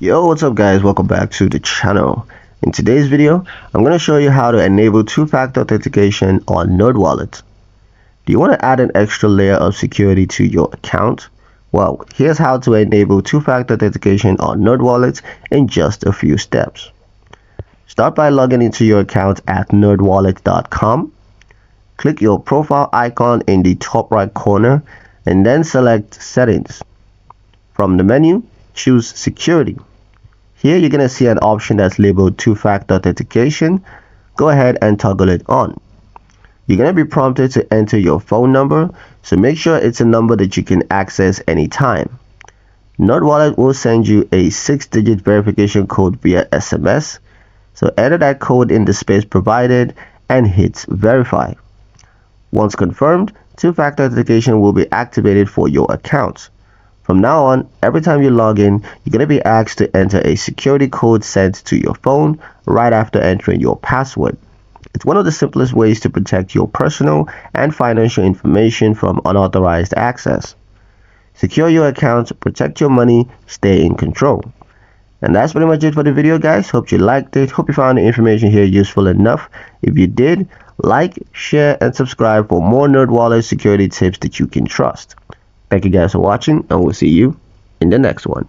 Yo, what's up guys? Welcome back to the channel. In today's video, I'm going to show you how to enable two-factor authentication on Nerdwallet. Do you want to add an extra layer of security to your account? Well, here's how to enable two-factor authentication on Nerdwallet in just a few steps. Start by logging into your account at nerdwallet.com. Click your profile icon in the top right corner and then select Settings. From the menu, choose Security. Here you're going to see an option that's labeled two-factor authentication. Go ahead and toggle it on. You're going to be prompted to enter your phone number, so make sure it's a number that you can access anytime. Nerdwallet will send you a 6-digit verification code via SMS, so enter that code in the space provided and hit verify. Once confirmed, two-factor authentication will be activated for your account. From now on, every time you log in, you're going to be asked to enter a security code sent to your phone right after entering your password. It's one of the simplest ways to protect your personal and financial information from unauthorized access. Secure your account, protect your money, stay in control. And that's pretty much it for the video, guys. Hope you liked it. Hope you found the information here useful enough. If you did, like, share, and subscribe for more Nerdwallet security tips that you can trust. Thank you guys for watching, and we'll see you in the next one.